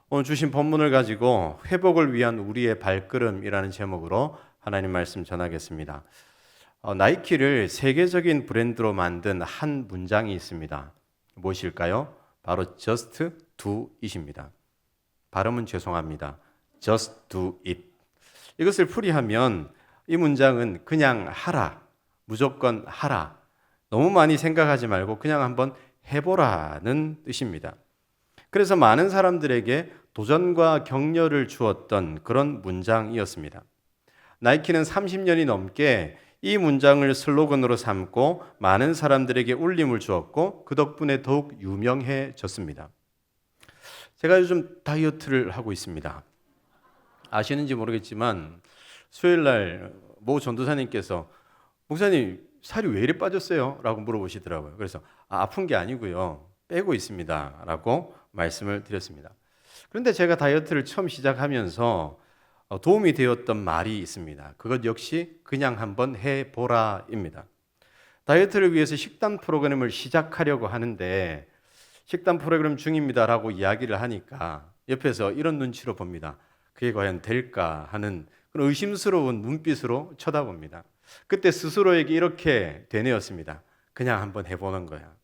오늘 주신 본문을 가지고 회복을 위한 우리의 발걸음이라는 제목으로 하나님 말씀 전하겠습니다. 나이키를 세계적인 브랜드로 만든 한 문장이 있습니다. 무엇일까요? 바로 Just do it입니다. 발음은 죄송합니다. Just do it. 이것을 풀이하면 이 문장은 그냥 하라, 무조건 하라, 너무 많이 생각하지 말고 그냥 한번 해보라는 뜻입니다. 그래서 많은 사람들에게 도전과 격려를 주었던 그런 문장이었습니다. 나이키는 30년이 넘게 이 문장을 슬로건으로 삼고 많은 사람들에게 울림을 주었고 그 덕분에 더욱 유명해졌습니다. 제가 요즘 다이어트를 하고 있습니다. 아시는지 모르겠지만 수요일 날 모 전도사님께서 목사님 살이 왜 이리 빠졌어요? 라고 물어보시더라고요. 그래서 아픈 게 아니고요. 빼고 있습니다. 라고 말씀을 드렸습니다. 그런데 제가 다이어트를 처음 시작하면서 도움이 되었던 말이 있습니다. 그것 역시 그냥 한번 해보라입니다. 다이어트를 위해서 식단 프로그램을 시작하려고 하는데 식단 프로그램 중입니다라고 이야기를 하니까 옆에서 이런 눈치로 봅니다. 그게 과연 될까 하는 그런 의심스러운 눈빛으로 쳐다봅니다. 그때 스스로에게 이렇게 되뇌었습니다. 그냥 한번 해보는 거야.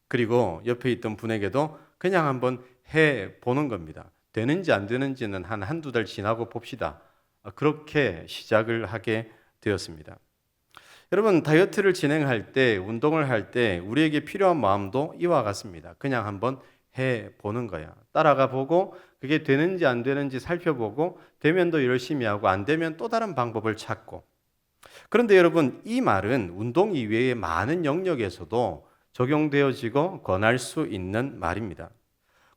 그리고 옆에 있던 분에게도 그냥 한번 해보는 겁니다. 되는지 안 되는지는 한두 달 지나고 봅시다. 그렇게 시작을 하게 되었습니다. 여러분, 다이어트를 진행할 때, 운동을 할 때 우리에게 필요한 마음도 이와 같습니다. 그냥 한번 해보는 거야. 따라가 보고 그게 되는지 안 되는지 살펴보고 되면 더 열심히 하고 안 되면 또 다른 방법을 찾고. 그런데 여러분, 이 말은 운동 이외의 많은 영역에서도 적용되어지고 권할 수 있는 말입니다.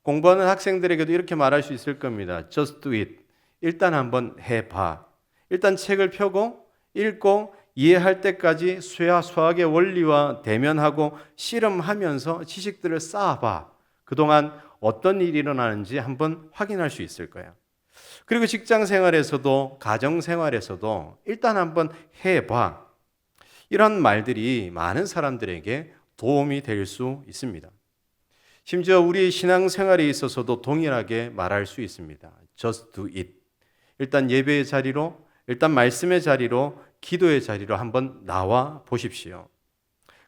공부하는 학생들에게도 이렇게 말할 수 있을 겁니다. Just do it. 일단 한번 해봐. 일단 책을 펴고 읽고 이해할 때까지 수학의 원리와 대면하고 씨름하면서 지식들을 쌓아봐. 그동안 어떤 일이 일어나는지 한번 확인할 수 있을 거야. 그리고 직장 생활에서도 가정 생활에서도 일단 한번 해봐. 이런 말들이 많은 사람들에게 도움이 될 수 있습니다. 심지어 우리 신앙생활에 있어서도 동일하게 말할 수 있습니다. Just do it. 일단 예배의 자리로, 일단 말씀의 자리로, 기도의 자리로 한번 나와 보십시오.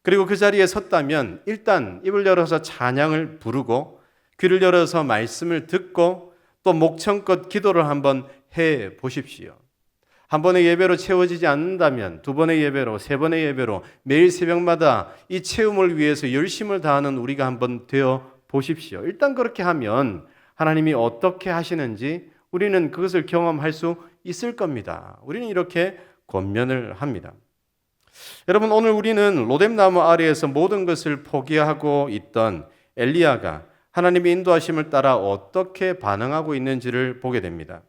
그리고 그 자리에 섰다면 일단 입을 열어서 찬양을 부르고 귀를 열어서 말씀을 듣고 또 목청껏 기도를 한번 해 보십시오. 한 번의 예배로 채워지지 않는다면 두 번의 예배로, 세 번의 예배로 매일 새벽마다 이 체험을 위해서 열심을 다하는 우리가 한번 되어 보십시오. 일단 그렇게 하면 하나님이 어떻게 하시는지 우리는 그것을 경험할 수 있을 겁니다. 우리는 이렇게 권면을 합니다. 여러분, 오늘 우리는 로뎀나무 아래에서 모든 것을 포기하고 있던 엘리야가 하나님의 인도하심을 따라 어떻게 반응하고 있는지를 보게 됩니다.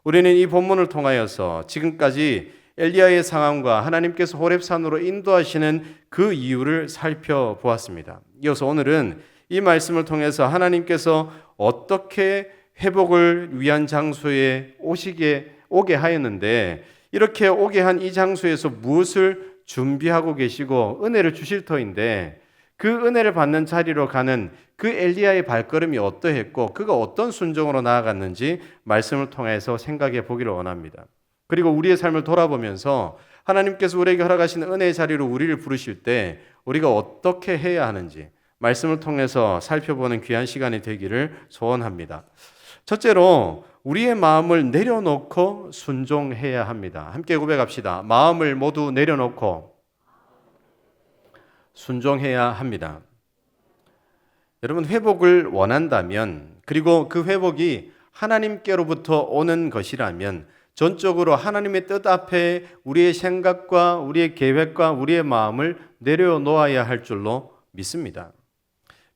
우리는 이 본문을 통하여서 지금까지 엘리야의 상황과 하나님께서 호렙산으로 인도하시는 그 이유를 살펴보았습니다. 이어서 오늘은 이 말씀을 통해서 하나님께서 어떻게 회복을 위한 장소에 오게 하였는데 이렇게 오게 한 이 장소에서 무엇을 준비하고 계시고 은혜를 주실 터인데 그 은혜를 받는 자리로 가는 그 엘리야의 발걸음이 어떠했고 그가 어떤 순종으로 나아갔는지 말씀을 통해서 생각해 보기를 원합니다. 그리고 우리의 삶을 돌아보면서 하나님께서 우리에게 허락하신 은혜의 자리로 우리를 부르실 때 우리가 어떻게 해야 하는지 말씀을 통해서 살펴보는 귀한 시간이 되기를 소원합니다. 첫째로 우리의 마음을 내려놓고 순종해야 합니다. 함께 고백합시다. 마음을 모두 내려놓고 순종해야 합니다. 여러분, 회복을 원한다면 그리고 그 회복이 하나님께로부터 오는 것이라면 전적으로 하나님의 뜻 앞에 우리의 생각과 우리의 계획과 우리의 마음을 내려놓아야 할 줄로 믿습니다.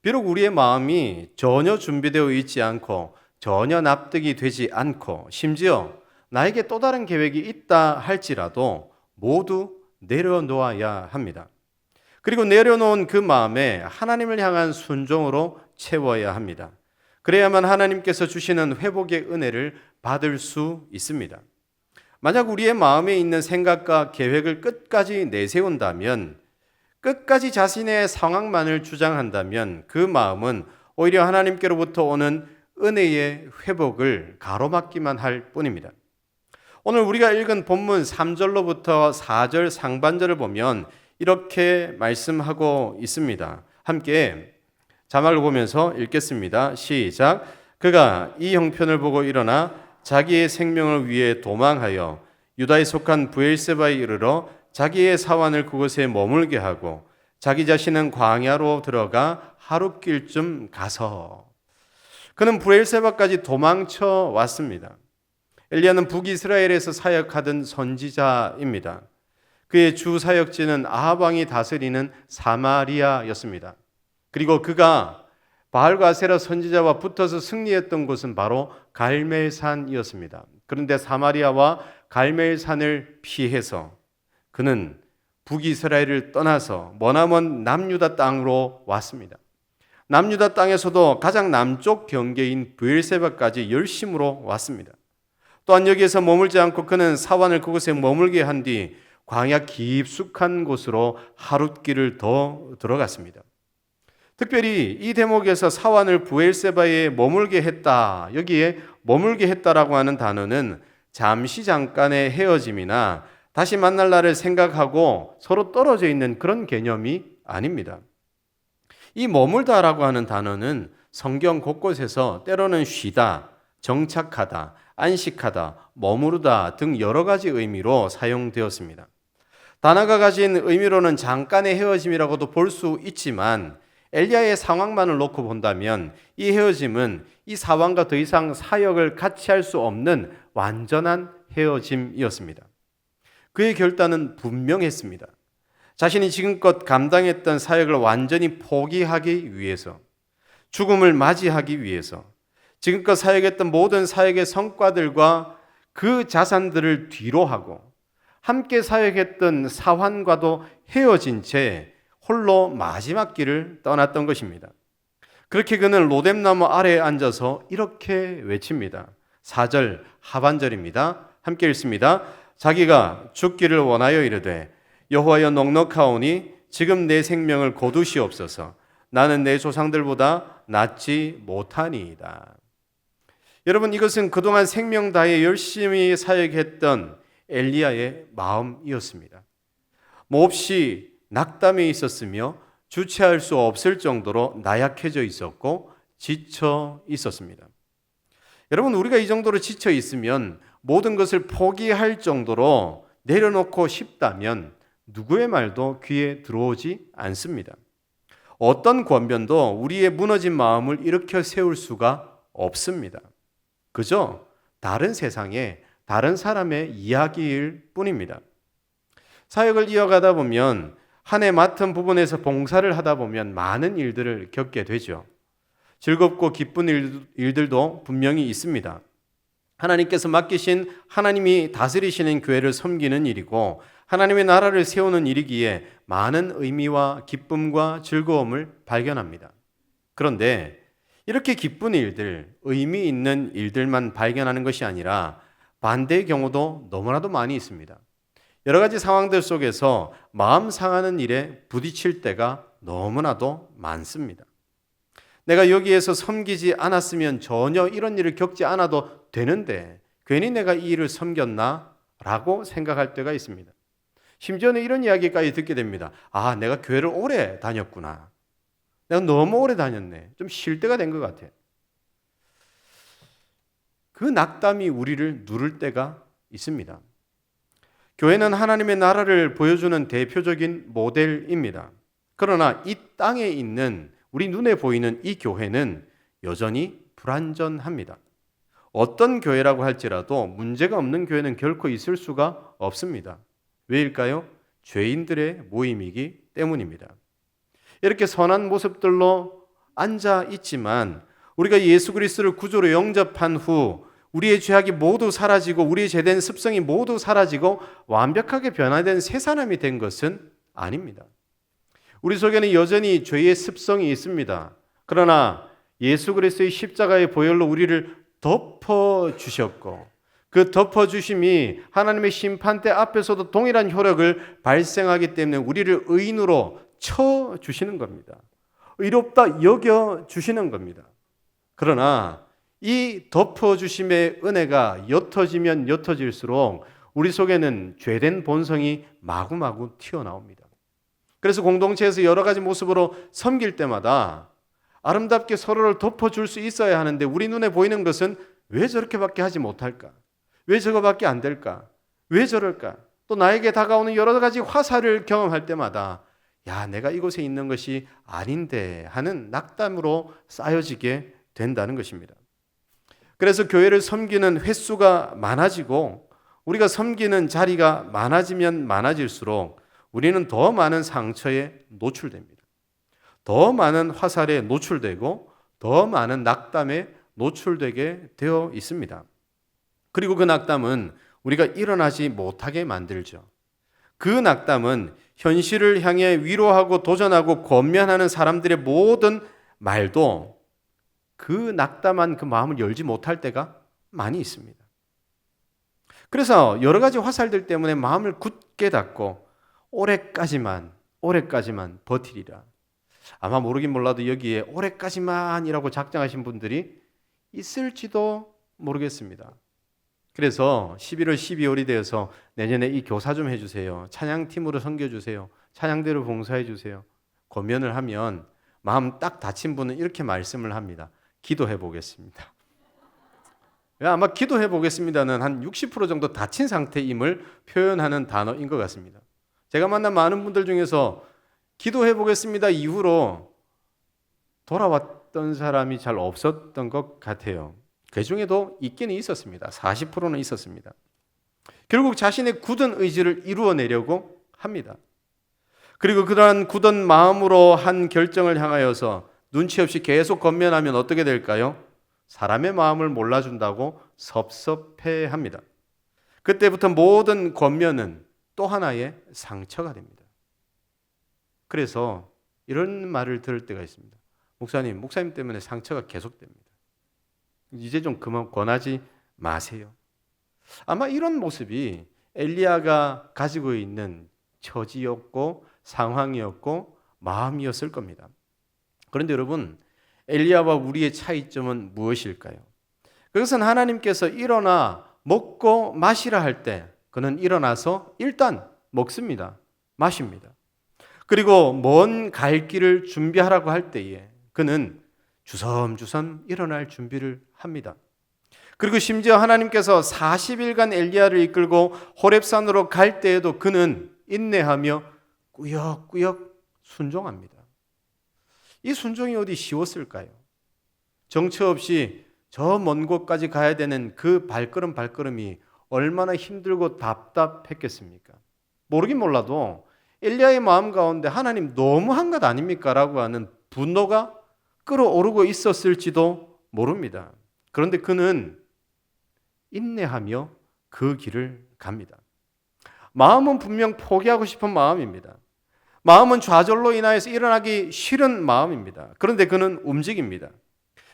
비록 우리의 마음이 전혀 준비되어 있지 않고 전혀 납득이 되지 않고 심지어 나에게 또 다른 계획이 있다 할지라도 모두 내려놓아야 합니다. 그리고 내려놓은 그 마음에 하나님을 향한 순종으로 채워야 합니다. 그래야만 하나님께서 주시는 회복의 은혜를 받을 수 있습니다. 만약 우리의 마음에 있는 생각과 계획을 끝까지 내세운다면, 끝까지 자신의 상황만을 주장한다면 그 마음은 오히려 하나님께로부터 오는 은혜의 회복을 가로막기만 할 뿐입니다. 오늘 우리가 읽은 본문 3절로부터 4절 상반절을 보면 이렇게 말씀하고 있습니다. 함께 자막을 보면서 읽겠습니다. 시작. 그가 이 형편을 보고 일어나 자기의 생명을 위해 도망하여 유다에 속한 브엘세바에 이르러 자기의 사환을 그곳에 머물게 하고 자기 자신은 광야로 들어가 하룻길쯤 가서 그는 브엘세바까지 도망쳐 왔습니다. 엘리야는 북이스라엘에서 사역하던 선지자입니다. 그의 주 사역지는 아합 왕이 다스리는 사마리아였습니다. 그리고 그가 바알과 아세라 선지자와 붙어서 승리했던 곳은 바로 갈멜산이었습니다. 그런데 사마리아와 갈멜산을 피해서 그는 북이스라엘을 떠나서 머나먼 남유다 땅으로 왔습니다. 남유다 땅에서도 가장 남쪽 경계인 브엘세바까지 열심으로 왔습니다. 또한 여기에서 머물지 않고 그는 사환을 그곳에 머물게 한 뒤 광야 깊숙한 곳으로 하룻길을 더 들어갔습니다. 특별히 이 대목에서 사환을 브엘세바에 머물게 했다, 여기에 머물게 했다라고 하는 단어는 잠시 잠깐의 헤어짐이나 다시 만날 날을 생각하고 서로 떨어져 있는 그런 개념이 아닙니다. 이 머물다라고 하는 단어는 성경 곳곳에서 때로는 쉬다, 정착하다, 안식하다, 머무르다 등 여러 가지 의미로 사용되었습니다. 단어가 가진 의미로는 잠깐의 헤어짐이라고도 볼 수 있지만 엘리야의 상황만을 놓고 본다면 이 헤어짐은 이 사환과 더 이상 사역을 같이 할 수 없는 완전한 헤어짐이었습니다. 그의 결단은 분명했습니다. 자신이 지금껏 감당했던 사역을 완전히 포기하기 위해서, 죽음을 맞이하기 위해서, 지금껏 사역했던 모든 사역의 성과들과 그 자산들을 뒤로 하고 함께 사역했던 사환과도 헤어진 채 홀로 마지막 길을 떠났던 것입니다. 그렇게 그는 로뎀나무 아래에 앉아서 이렇게 외칩니다. 4절 하반절입니다. 함께 읽습니다. 자기가 죽기를 원하여 이르되 여호와여 넉넉하오니 지금 내 생명을 거두시옵소서. 나는 내 조상들보다 낫지 못하니이다. 여러분, 이것은 그동안 생명 다해 열심히 사역했던 엘리야의 마음이었습니다. 몹시 낙담해 있었으며 주체할 수 없을 정도로 나약해져 있었고 지쳐 있었습니다. 여러분, 우리가 이 정도로 지쳐 있으면 모든 것을 포기할 정도로 내려놓고 싶다면 누구의 말도 귀에 들어오지 않습니다. 어떤 권변도 우리의 무너진 마음을 일으켜 세울 수가 없습니다. 그저 다른 세상에 다른 사람의 이야기일 뿐입니다. 사역을 이어가다 보면 한 해 맡은 부분에서 봉사를 하다 보면 많은 일들을 겪게 되죠. 즐겁고 기쁜 일들도 분명히 있습니다. 하나님께서 맡기신 하나님이 다스리시는 교회를 섬기는 일이고 하나님의 나라를 세우는 일이기에 많은 의미와 기쁨과 즐거움을 발견합니다. 그런데 이렇게 기쁜 일들, 의미 있는 일들만 발견하는 것이 아니라 반대의 경우도 너무나도 많이 있습니다. 여러 가지 상황들 속에서 마음 상하는 일에 부딪힐 때가 너무나도 많습니다. 내가 여기에서 섬기지 않았으면 전혀 이런 일을 겪지 않아도 되는데 괜히 내가 이 일을 섬겼나? 라고 생각할 때가 있습니다. 심지어는 이런 이야기까지 듣게 됩니다. 아, 내가 교회를 오래 다녔구나. 내가 너무 오래 다녔네. 좀 쉴 때가 된 것 같아. 그 낙담이 우리를 누를 때가 있습니다. 교회는 하나님의 나라를 보여주는 대표적인 모델입니다. 그러나 이 땅에 있는 우리 눈에 보이는 이 교회는 여전히 불완전합니다. 어떤 교회라고 할지라도 문제가 없는 교회는 결코 있을 수가 없습니다. 왜일까요? 죄인들의 모임이기 때문입니다. 이렇게 선한 모습들로 앉아 있지만 우리가 예수 그리스도를 구주로 영접한 후 우리의 죄악이 모두 사라지고 우리의 죄된 습성이 모두 사라지고 완벽하게 변화된 새 사람이 된 것은 아닙니다. 우리 속에는 여전히 죄의 습성이 있습니다. 그러나 예수 그리스도의 십자가의 보혈로 우리를 덮어주셨고 그 덮어주심이 하나님의 심판대 앞에서도 동일한 효력을 발생하기 때문에 우리를 의인으로 쳐주시는 겁니다. 의롭다 여겨주시는 겁니다. 그러나 이 덮어주심의 은혜가 옅어지면 옅어질수록 우리 속에는 죄된 본성이 마구마구 튀어나옵니다. 그래서 공동체에서 여러 가지 모습으로 섬길 때마다 아름답게 서로를 덮어줄 수 있어야 하는데 우리 눈에 보이는 것은 왜 저렇게밖에 하지 못할까? 왜 저거밖에 안 될까? 왜 저럴까? 또 나에게 다가오는 여러 가지 화살을 경험할 때마다 야, 내가 이곳에 있는 것이 아닌데 하는 낙담으로 쌓여지게 된다는 것입니다. 그래서 교회를 섬기는 횟수가 많아지고 우리가 섬기는 자리가 많아지면 많아질수록 우리는 더 많은 상처에 노출됩니다. 더 많은 화살에 노출되고 더 많은 낙담에 노출되게 되어 있습니다. 그리고 그 낙담은 우리가 일어나지 못하게 만들죠. 그 낙담은 현실을 향해 위로하고 도전하고 권면하는 사람들의 모든 말도 그 낙담한 그 마음을 열지 못할 때가 많이 있습니다. 그래서 여러 가지 화살들 때문에 마음을 굳게 닫고 올해까지만 버티리라. 아마 모르긴 몰라도 여기에 올해까지만이라고 작정하신 분들이 있을지도 모르겠습니다. 그래서 11월, 12월이 되어서 내년에 이 교사 좀 해주세요. 찬양팀으로 섬겨주세요. 찬양대로 봉사해주세요. 권면을 하면 마음 딱 닫힌 분은 이렇게 말씀을 합니다. 기도해 보겠습니다. 아마 기도해 보겠습니다는 한 60% 정도 닫힌 상태임을 표현하는 단어인 것 같습니다. 제가 만난 많은 분들 중에서 기도해 보겠습니다 이후로 돌아왔던 사람이 잘 없었던 것 같아요. 그 중에도 있기는 있었습니다. 40%는 있었습니다. 결국 자신의 굳은 의지를 이루어내려고 합니다. 그리고 그러한 굳은 마음으로 한 결정을 향하여서 눈치 없이 계속 권면하면 어떻게 될까요? 사람의 마음을 몰라준다고 섭섭해합니다. 그때부터 모든 권면은 또 하나의 상처가 됩니다. 그래서 이런 말을 들을 때가 있습니다. 목사님 때문에 상처가 계속됩니다. 이제 좀 그만 권하지 마세요. 아마 이런 모습이 엘리야가 가지고 있는 처지였고 상황이었고 마음이었을 겁니다. 그런데 여러분, 엘리야와 우리의 차이점은 무엇일까요? 그것은 하나님께서 일어나 먹고 마시라 할 때 그는 일어나서 일단 먹습니다. 마십니다. 그리고 먼 갈 길을 준비하라고 할 때에 그는 주섬주섬 일어날 준비를 합니다. 그리고 심지어 하나님께서 40일간 엘리야를 이끌고 호렙산으로 갈 때에도 그는 인내하며 꾸역꾸역 순종합니다. 이 순종이 어디 쉬웠을까요? 정처 없이 저 먼 곳까지 가야 되는 그 발걸음이 얼마나 힘들고 답답했겠습니까? 모르긴 몰라도 엘리야의 마음 가운데 하나님 너무한 것 아닙니까? 라고 하는 분노가 끌어오르고 있었을지도 모릅니다. 그런데 그는 인내하며 그 길을 갑니다. 마음은 분명 포기하고 싶은 마음입니다. 마음은 좌절로 인하여서 일어나기 싫은 마음입니다. 그런데 그는 움직입니다.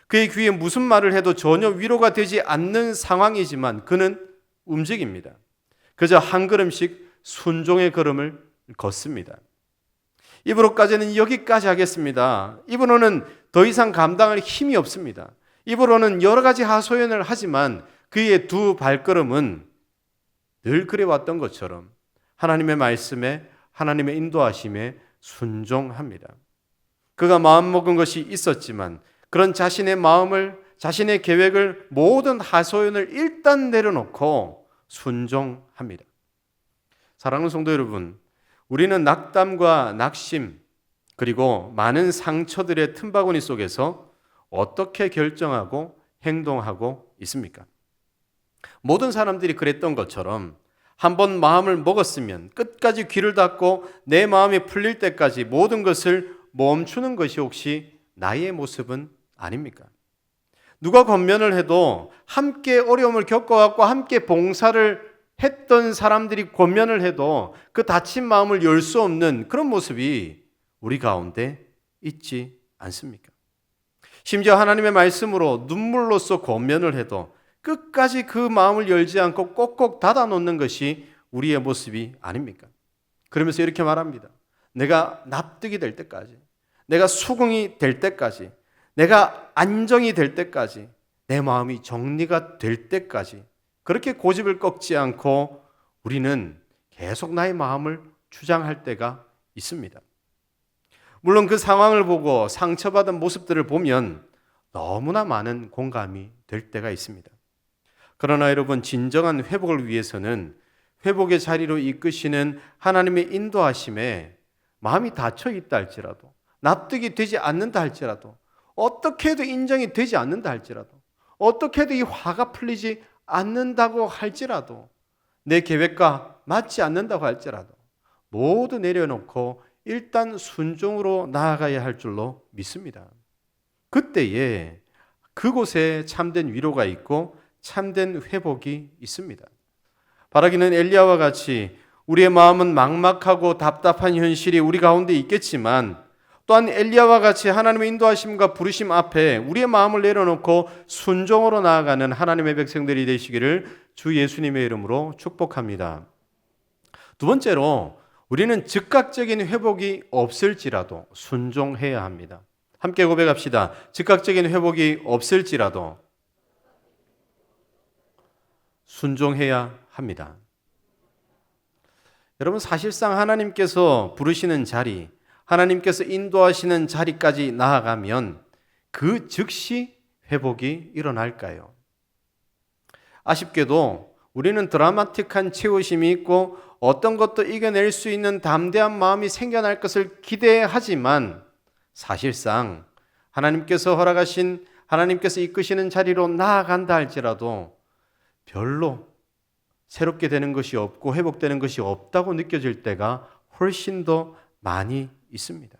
그의 귀에 무슨 말을 해도 전혀 위로가 되지 않는 상황이지만 그는 움직입니다. 그저 한 걸음씩 순종의 걸음을 걷습니다. 입으로까지는 여기까지 하겠습니다. 입으로는 더 이상 감당할 힘이 없습니다. 입으로는 여러 가지 하소연을 하지만 그의 두 발걸음은 늘 그래왔던 것처럼 하나님의 말씀에 하나님의 인도하심에 순종합니다. 그가 마음먹은 것이 있었지만 그런 자신의 마음을 자신의 계획을 모든 하소연을 일단 내려놓고 순종합니다. 사랑하는 성도 여러분, 우리는 낙담과 낙심 그리고 많은 상처들의 틈바구니 속에서 어떻게 결정하고 행동하고 있습니까? 모든 사람들이 그랬던 것처럼 한번 마음을 먹었으면 끝까지 귀를 닫고 내 마음이 풀릴 때까지 모든 것을 멈추는 것이 혹시 나의 모습은 아닙니까? 누가 권면을 해도 함께 어려움을 겪어왔고 함께 봉사를 했던 사람들이 권면을 해도 그 닫힌 마음을 열 수 없는 그런 모습이 우리 가운데 있지 않습니까? 심지어 하나님의 말씀으로 눈물로써 권면을 해도 끝까지 그 마음을 열지 않고 꼭꼭 닫아놓는 것이 우리의 모습이 아닙니까? 그러면서 이렇게 말합니다. 내가 납득이 될 때까지, 내가 수긍이 될 때까지, 내가 안정이 될 때까지, 내 마음이 정리가 될 때까지 그렇게 고집을 꺾지 않고 우리는 계속 나의 마음을 주장할 때가 있습니다. 물론 그 상황을 보고 상처받은 모습들을 보면 너무나 많은 공감이 될 때가 있습니다. 그러나 여러분, 진정한 회복을 위해서는 회복의 자리로 이끄시는 하나님의 인도하심에 마음이 닫혀 있다 할지라도, 납득이 되지 않는다 할지라도, 어떻게 해도 인정이 되지 않는다 할지라도, 어떻게 해도 이 화가 풀리지 않는다고 할지라도, 내 계획과 맞지 않는다고 할지라도 모두 내려놓고 일단 순종으로 나아가야 할 줄로 믿습니다. 그때에 그곳에 참된 위로가 있고 참된 회복이 있습니다. 바라기는 엘리야와 같이 우리의 마음은 막막하고 답답한 현실이 우리 가운데 있겠지만, 또한 엘리야와 같이 하나님의 인도하심과 부르심 앞에 우리의 마음을 내려놓고 순종으로 나아가는 하나님의 백성들이 되시기를 주 예수님의 이름으로 축복합니다. 두 번째로, 우리는 즉각적인 회복이 없을지라도 순종해야 합니다. 함께 고백합시다. 즉각적인 회복이 없을지라도 순종해야 합니다. 여러분, 사실상 하나님께서 부르시는 자리, 하나님께서 인도하시는 자리까지 나아가면 그 즉시 회복이 일어날까요? 아쉽게도 우리는 드라마틱한 채우심이 있고 어떤 것도 이겨낼 수 있는 담대한 마음이 생겨날 것을 기대하지만, 사실상 하나님께서 허락하신, 하나님께서 이끄시는 자리로 나아간다 할지라도 별로 새롭게 되는 것이 없고 회복되는 것이 없다고 느껴질 때가 훨씬 더 많이 있습니다.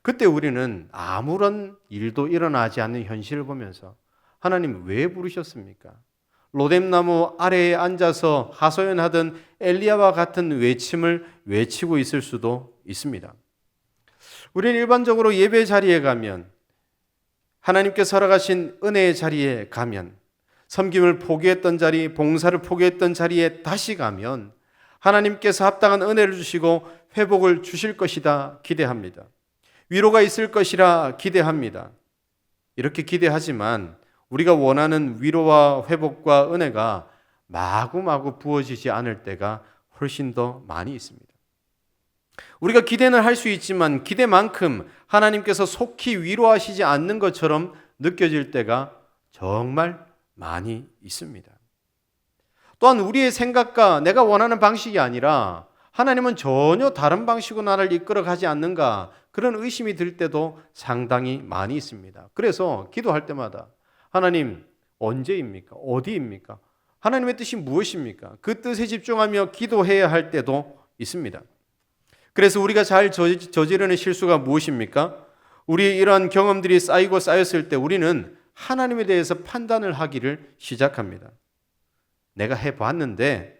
그때 우리는 아무런 일도 일어나지 않는 현실을 보면서 하나님 왜 부르셨습니까? 로뎀나무 아래에 앉아서 하소연하던 엘리야와 같은 외침을 외치고 있을 수도 있습니다. 우리는 일반적으로 예배 자리에 가면, 하나님께서 허락하신 은혜의 자리에 가면, 섬김을 포기했던 자리, 봉사를 포기했던 자리에 다시 가면 하나님께서 합당한 은혜를 주시고 회복을 주실 것이다 기대합니다. 위로가 있을 것이라 기대합니다. 이렇게 기대하지만 우리가 원하는 위로와 회복과 은혜가 마구마구 부어지지 않을 때가 훨씬 더 많이 있습니다. 우리가 기대는 할 수 있지만 기대만큼 하나님께서 속히 위로하시지 않는 것처럼 느껴질 때가 정말 많이 있습니다. 또한 우리의 생각과 내가 원하는 방식이 아니라 하나님은 전혀 다른 방식으로 나를 이끌어 가지 않는가, 그런 의심이 들 때도 상당히 많이 있습니다. 그래서 기도할 때마다 하나님 언제입니까? 어디입니까? 하나님의 뜻이 무엇입니까? 그 뜻에 집중하며 기도해야 할 때도 있습니다. 그래서 우리가 잘 저지르는 실수가 무엇입니까? 우리의 이러한 경험들이 쌓이고 쌓였을 때 우리는 하나님에 대해서 판단을 하기를 시작합니다. 내가 해봤는데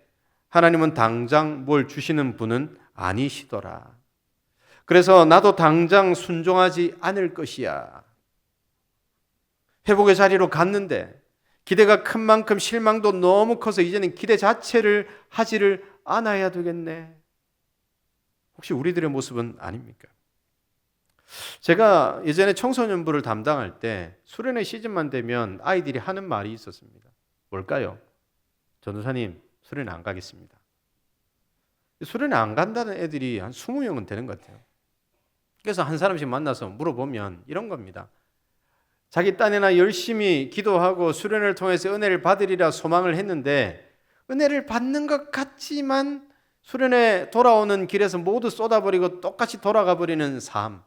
하나님은 당장 뭘 주시는 분은 아니시더라. 그래서 나도 당장 순종하지 않을 것이야. 회복의 자리로 갔는데 기대가 큰 만큼 실망도 너무 커서 이제는 기대 자체를 하지를 않아야 되겠네. 혹시 우리들의 모습은 아닙니까? 제가 예전에 청소년부를 담당할 때 수련회 시즌만 되면 아이들이 하는 말이 있었습니다. 뭘까요? 전도사님, 수련회 안 가겠습니다. 수련회 안 간다는 애들이 한 20명은 되는 것 같아요. 그래서 한 사람씩 만나서 물어보면 이런 겁니다. 자기 딴에나 열심히 기도하고 수련회를 통해서 은혜를 받으리라 소망을 했는데 은혜를 받는 것 같지만 수련회 돌아오는 길에서 모두 쏟아버리고 똑같이 돌아가 버리는 삶,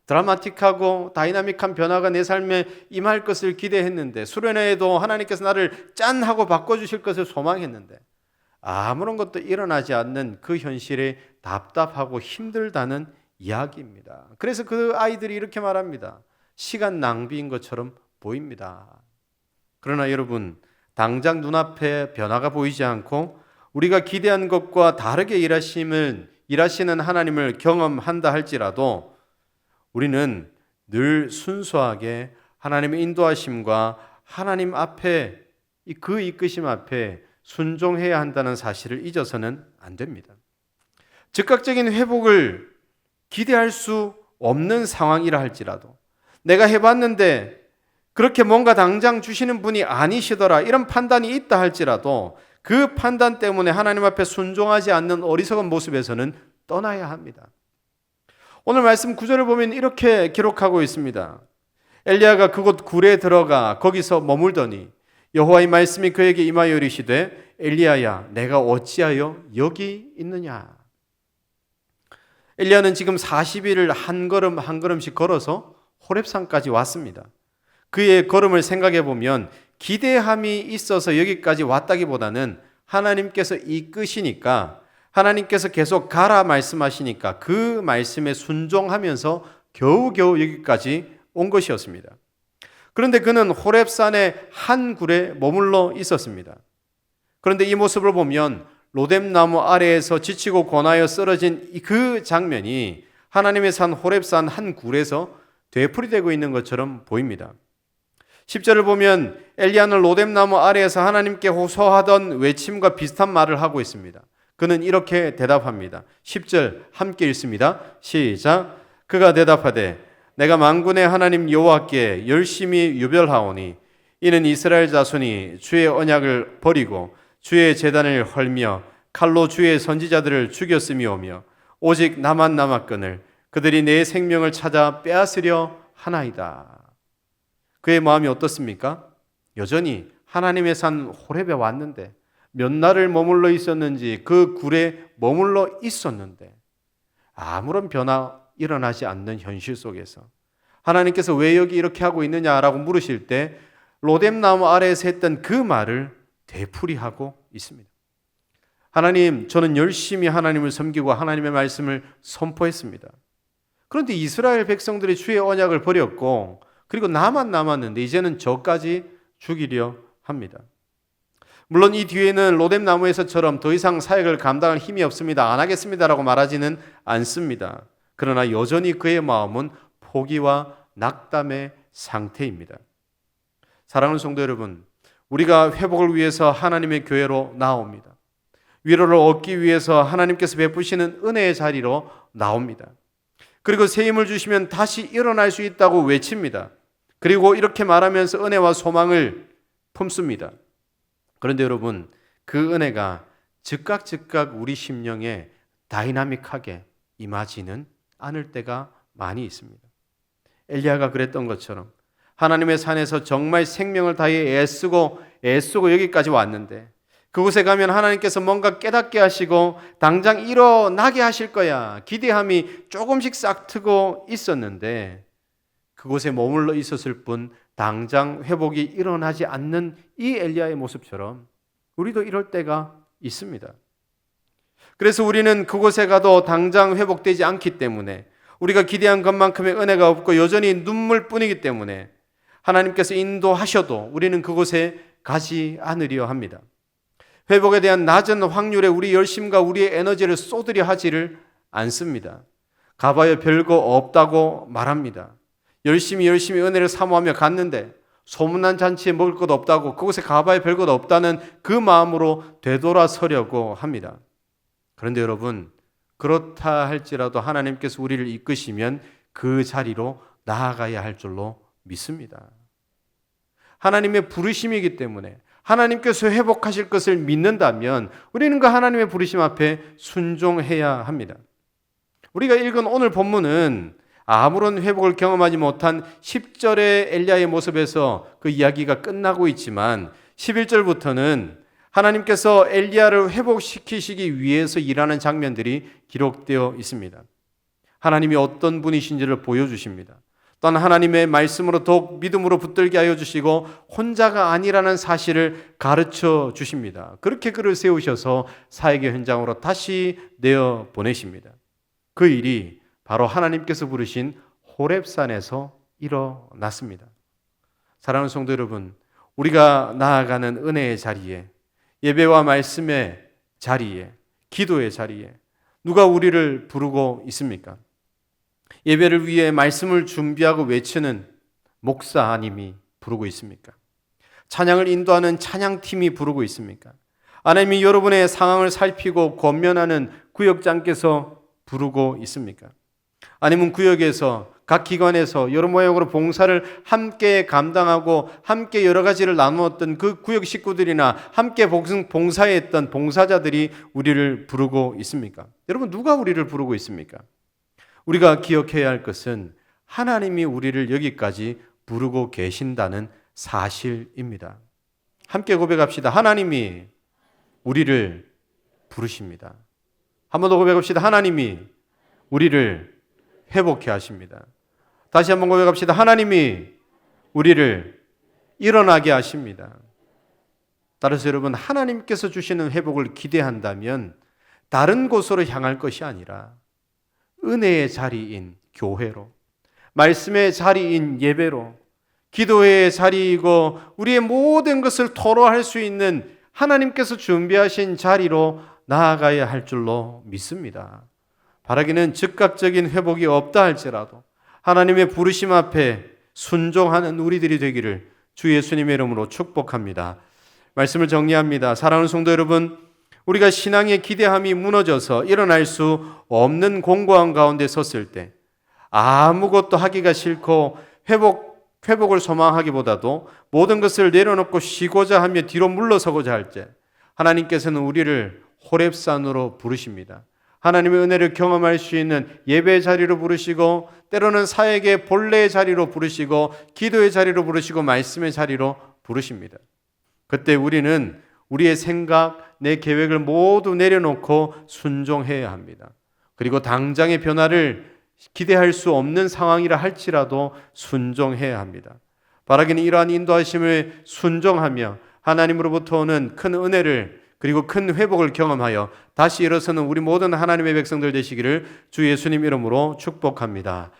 드라마틱하고 다이나믹한 변화가 내 삶에 임할 것을 기대했는데, 수련회에도 하나님께서 나를 짠 하고 바꿔주실 것을 소망했는데 아무런 것도 일어나지 않는 그 현실에 답답하고 힘들다는 이야기입니다. 그래서 그 아이들이 이렇게 말합니다. 시간 낭비인 것처럼 보입니다. 그러나 여러분, 당장 눈앞에 변화가 보이지 않고 우리가 기대한 것과 다르게 일하시는 하나님을 경험한다 할지라도 우리는 늘 순수하게 하나님의 인도하심과 하나님 앞에, 그 이끄심 앞에 순종해야 한다는 사실을 잊어서는 안 됩니다. 즉각적인 회복을 기대할 수 없는 상황이라 할지라도, 내가 해봤는데 그렇게 뭔가 당장 주시는 분이 아니시더라, 이런 판단이 있다 할지라도 그 판단 때문에 하나님 앞에 순종하지 않는 어리석은 모습에서는 떠나야 합니다. 오늘 말씀 9절을 보면 이렇게 기록하고 있습니다. 엘리야가 그곳 굴에 들어가 거기서 머물더니 여호와의 말씀이 그에게 임하여 이르시되 엘리야야, 내가 어찌하여 여기 있느냐. 엘리야는 지금 40일을 한 걸음 한 걸음씩 걸어서 호렙산까지 왔습니다. 그의 걸음을 생각해 보면 기대함이 있어서 여기까지 왔다기보다는 하나님께서 이끄시니까, 하나님께서 계속 가라 말씀하시니까 그 말씀에 순종하면서 겨우겨우 여기까지 온 것이었습니다. 그런데 그는 호렙산의 한 굴에 머물러 있었습니다. 그런데 이 모습을 보면 로뎀나무 아래에서 지치고 고나여 쓰러진 그 장면이 하나님의 산 호렙산 한 굴에서 되풀이되고 있는 것처럼 보입니다. 10절을 보면 엘리야는 로뎀나무 아래에서 하나님께 호소하던 외침과 비슷한 말을 하고 있습니다. 그는 이렇게 대답합니다. 10절 함께 읽습니다. 시작. 그가 대답하되 내가 만군의 하나님 여호와께 열심히 유별하오니 이는 이스라엘 자손이 주의 언약을 버리고 주의 제단을 헐며 칼로 주의 선지자들을 죽였음이오며 오직 나만 남았거늘 그들이 내 생명을 찾아 빼앗으려 하나이다. 그의 마음이 어떻습니까? 여전히 하나님의 산 호렙에 왔는데, 몇 날을 머물러 있었는지 그 굴에 머물러 있었는데 아무런 변화 일어나지 않는 현실 속에서 하나님께서 왜 여기 이렇게 하고 있느냐라고 물으실 때 로뎀나무 아래에서 했던 그 말을 되풀이하고 있습니다. 하나님, 저는 열심히 하나님을 섬기고 하나님의 말씀을 선포했습니다. 그런데 이스라엘 백성들이 주의 언약을 버렸고 그리고 나만 남았는데 이제는 저까지 죽이려 합니다. 물론 이 뒤에는 로뎀나무에서처럼 더 이상 사역을 감당할 힘이 없습니다, 안 하겠습니다라고 말하지는 않습니다. 그러나 여전히 그의 마음은 포기와 낙담의 상태입니다. 사랑하는 성도 여러분, 우리가 회복을 위해서 하나님의 교회로 나옵니다. 위로를 얻기 위해서 하나님께서 베푸시는 은혜의 자리로 나옵니다. 그리고 새 힘을 주시면 다시 일어날 수 있다고 외칩니다. 그리고 이렇게 말하면서 은혜와 소망을 품습니다. 그런데 여러분, 그 은혜가 즉각 우리 심령에 다이나믹하게 임하지는 않을 때가 많이 있습니다. 엘리야가 그랬던 것처럼 하나님의 산에서 정말 생명을 다해 애쓰고 여기까지 왔는데 그곳에 가면 하나님께서 뭔가 깨닫게 하시고 당장 일어나게 하실 거야, 기대함이 조금씩 싹트고 있었는데 그곳에 머물러 있었을 뿐 당장 회복이 일어나지 않는 이 엘리야의 모습처럼 우리도 이럴 때가 있습니다. 그래서 우리는 그곳에 가도 당장 회복되지 않기 때문에, 우리가 기대한 것만큼의 은혜가 없고 여전히 눈물뿐이기 때문에 하나님께서 인도하셔도 우리는 그곳에 가지 않으려 합니다. 회복에 대한 낮은 확률에 우리 열심과 우리의 에너지를 쏟으려 하지를 않습니다. 가봐야 별거 없다고 말합니다. 열심히 은혜를 사모하며 갔는데 소문난 잔치에 먹을 것 없다고, 그곳에 가봐야 별것 없다는 그 마음으로 되돌아서려고 합니다. 그런데 여러분, 그렇다 할지라도 하나님께서 우리를 이끄시면 그 자리로 나아가야 할 줄로 믿습니다. 하나님의 부르심이기 때문에 하나님께서 회복하실 것을 믿는다면 우리는 그 하나님의 부르심 앞에 순종해야 합니다. 우리가 읽은 오늘 본문은 아무런 회복을 경험하지 못한 10절의 엘리야의 모습에서 그 이야기가 끝나고 있지만 11절부터는 하나님께서 엘리야를 회복시키시기 위해서 일하는 장면들이 기록되어 있습니다. 하나님이 어떤 분이신지를 보여주십니다. 또한 하나님의 말씀으로 더욱 믿음으로 붙들게 하여 주시고 혼자가 아니라는 사실을 가르쳐 주십니다. 그렇게 그를 세우셔서 사역의 현장으로 다시 내어 보내십니다. 그 일이 바로 하나님께서 부르신 호렙산에서 일어났습니다. 사랑하는 성도 여러분, 우리가 나아가는 은혜의 자리에, 예배와 말씀의 자리에, 기도의 자리에 누가 우리를 부르고 있습니까? 예배를 위해 말씀을 준비하고 외치는 목사님이 부르고 있습니까? 찬양을 인도하는 찬양팀이 부르고 있습니까? 하나님이 여러분의 상황을 살피고 권면하는 구역장께서 부르고 있습니까? 아니면 구역에서 각 기관에서 여러 모양으로 봉사를 함께 감당하고 함께 여러 가지를 나누었던 그 구역 식구들이나 함께 봉사했던 봉사자들이 우리를 부르고 있습니까? 여러분, 누가 우리를 부르고 있습니까? 우리가 기억해야 할 것은 하나님이 우리를 여기까지 부르고 계신다는 사실입니다. 함께 고백합시다. 하나님이 우리를 부르십니다. 한 번 더 고백합시다. 하나님이 우리를 회복해 하십니다. 다시 한번 고백합시다. 하나님이 우리를 일어나게 하십니다. 따라서 여러분, 하나님께서 주시는 회복을 기대한다면 다른 곳으로 향할 것이 아니라 은혜의 자리인 교회로, 말씀의 자리인 예배로, 기도의 자리이고 우리의 모든 것을 토로할 수 있는 하나님께서 준비하신 자리로 나아가야 할 줄로 믿습니다. 바라기는 즉각적인 회복이 없다 할지라도 하나님의 부르심 앞에 순종하는 우리들이 되기를 주 예수님의 이름으로 축복합니다. 말씀을 정리합니다. 사랑하는 성도 여러분, 우리가 신앙의 기대함이 무너져서 일어날 수 없는 공고한 가운데 섰을 때 아무것도 하기가 싫고 회복을 소망하기보다도 모든 것을 내려놓고 쉬고자 하며 뒤로 물러서고자 할 때 하나님께서는 우리를 호렙산으로 부르십니다. 하나님의 은혜를 경험할 수 있는 예배의 자리로 부르시고 때로는 사역의 본래의 자리로 부르시고 기도의 자리로 부르시고 말씀의 자리로 부르십니다. 그때 우리는 우리의 생각, 내 계획을 모두 내려놓고 순종해야 합니다. 그리고 당장의 변화를 기대할 수 없는 상황이라 할지라도 순종해야 합니다. 바라기는 이러한 인도하심을 순종하며 하나님으로부터 오는 큰 은혜를 그리고 큰 회복을 경험하여 다시 일어서는 우리 모든 하나님의 백성들 되시기를 주 예수님 이름으로 축복합니다.